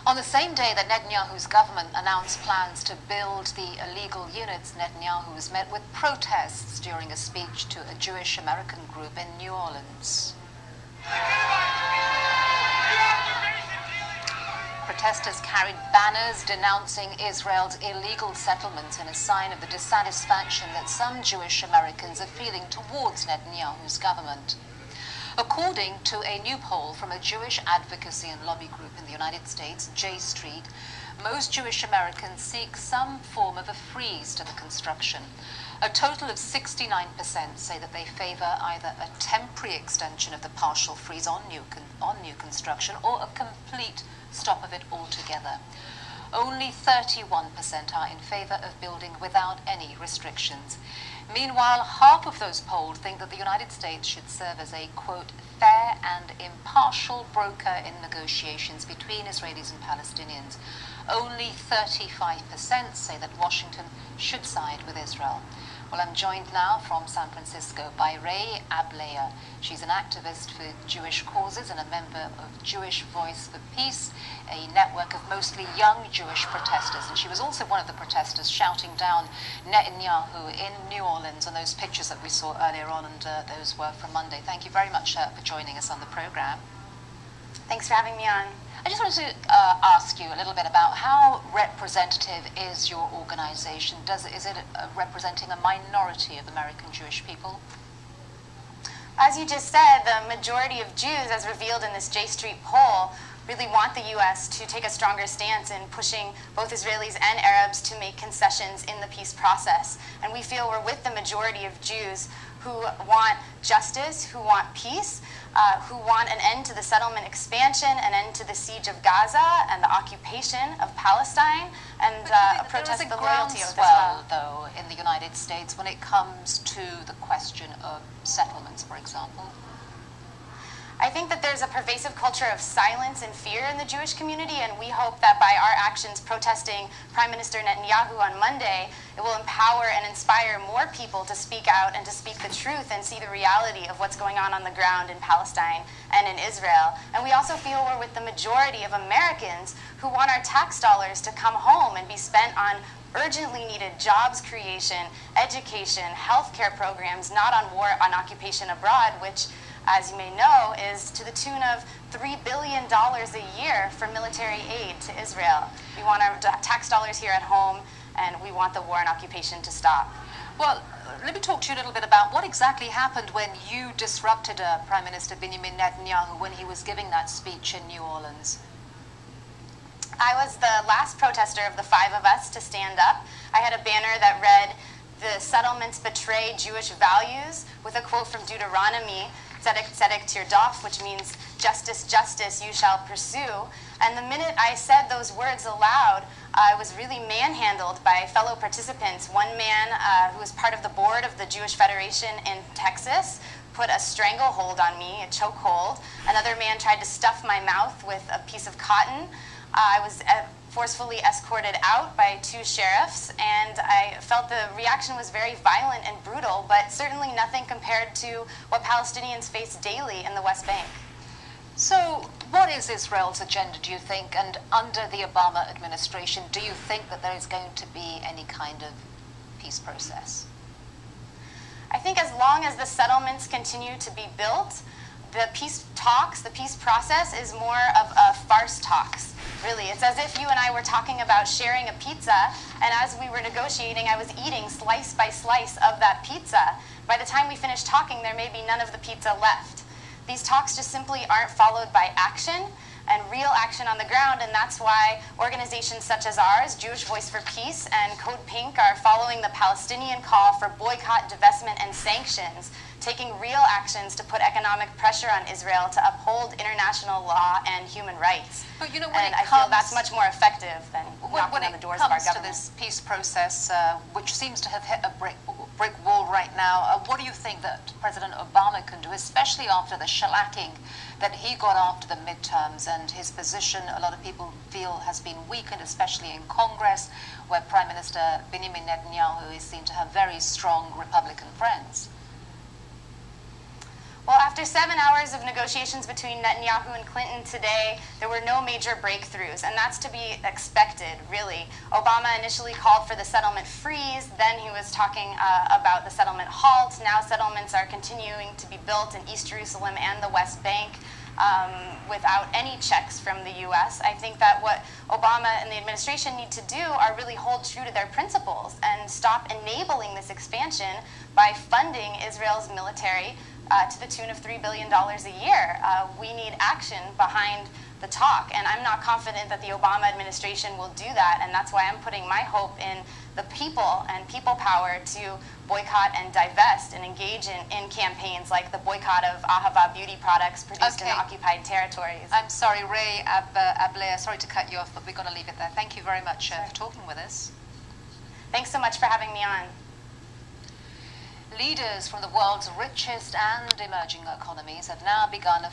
On the same day that Netanyahu's government announced plans to build the illegal units, Netanyahu was met with protests during a speech to a Jewish American group in New Orleans. Protesters carried banners denouncing Israel's illegal settlements in a sign of the dissatisfaction that some Jewish Americans are feeling towards Netanyahu's government. According to a new poll from a Jewish advocacy and lobby group in the United States, J Street, most Jewish Americans seek some form of a freeze to the construction. A total of 69% say that they favor either a temporary extension of the partial freeze on new construction or a complete stop of it altogether. Only 31% are in favor of building without any restrictions. Meanwhile, half of those polled think that the United States should serve as a, quote, fair and impartial broker in negotiations between Israelis and Palestinians. Only 35% say that Washington should side with Israel. Well, I'm joined now from San Francisco by Rae Abileah. She's an activist for Jewish causes and a member of Jewish Voice for Peace, a network of mostly young Jewish protesters. And she was also one of the protesters shouting down Netanyahu in New Orleans on those pictures that we saw earlier on, and those were from Monday. Thank you very much for joining us on the program. Thanks for having me on. I just wanted to ask you a little bit about how representative is your organization? Is it representing a minority of American Jewish people? As you just said, the majority of Jews, as revealed in this J Street poll, really want the U.S. to take a stronger stance in pushing both Israelis and Arabs to make concessions in the peace process. And we feel we're with the majority of Jews who want justice, who want peace, who want an end to the settlement expansion, an end to the siege of Gaza and the occupation of Palestine, and a protest of the loyalty of Israel. Though, in the United States, when it comes to the question of settlements, for example? I think that there's a pervasive culture of silence and fear in the Jewish community, and we hope that by our actions protesting Prime Minister Netanyahu on Monday, it will empower and inspire more people to speak out and to speak the truth and see the reality of what's going on the ground in Palestine and in Israel. And we also feel we're with the majority of Americans who want our tax dollars to come home and be spent on urgently needed jobs creation, education, healthcare programs, not on war, on occupation abroad, which, as you may know, is to the tune of $3 billion a year for military aid to Israel. We want our tax dollars here at home, and we want the war and occupation to stop. Well, let me talk to you a little bit about what exactly happened when you disrupted Prime Minister Benjamin Netanyahu when he was giving that speech in New Orleans. I was the last protester of the five of us to stand up. I had a banner that read, "The settlements betray Jewish values," with a quote from Deuteronomy, Tzedek tzedek tirdof, which means justice, justice you shall pursue. And the minute I said those words aloud, I was really manhandled by fellow participants. One man who was part of the board of the Jewish Federation in Texas put a stranglehold on me, a chokehold. Another man tried to stuff my mouth with a piece of cotton. I was forcefully escorted out by two sheriffs, and I felt the reaction was very violent and brutal, but certainly nothing compared to what Palestinians face daily in the West Bank. So what is Israel's agenda, do you think? And under the Obama administration, do you think that there is going to be any kind of peace process? I think as long as the settlements continue to be built, the peace talks, the peace process is more of a farce talks. Really, it's as if you and I were talking about sharing a pizza, and as we were negotiating, I was eating slice by slice of that pizza. By the time we finished talking, there may be none of the pizza left. These talks just simply aren't followed by action, and real action on the ground, and that's why organizations such as ours, Jewish Voice for Peace and CODEPINK, are following the Palestinian call for boycott, divestment, and sanctions, taking real actions to put economic pressure on Israel to uphold international law and human rights. But you know, and I feel that's much more effective than knocking on the doors of our government. When it comes to this peace process, which seems to have hit a brick wall right now, what do you think that President Obama can do, especially after the shellacking that he got after the midterms, and his position, a lot of people feel, has been weakened, especially in Congress, where Prime Minister Benjamin Netanyahu is seen to have very strong Republican friends? Well, after 7 hours of negotiations between Netanyahu and Clinton today, there were no major breakthroughs, and that's to be expected, really. Obama initially called for the settlement freeze, then he was talking about the settlement halt. Now settlements are continuing to be built in East Jerusalem and the West Bank without any checks from the U.S. I think that what Obama and the administration need to do are really hold true to their principles and stop enabling this expansion by funding Israel's military to the tune of $3 billion a year. We need action behind the talk, and I'm not confident that the Obama administration will do that, and that's why I'm putting my hope in the people and people power to boycott and divest and engage in campaigns like the boycott of Ahava beauty products produced in occupied territories. I'm sorry, Rae Abileah, sorry to cut you off, but we've got to leave it there. Thank you very much for talking with us. Thanks so much for having me on. Leaders from the world's richest and emerging economies have now begun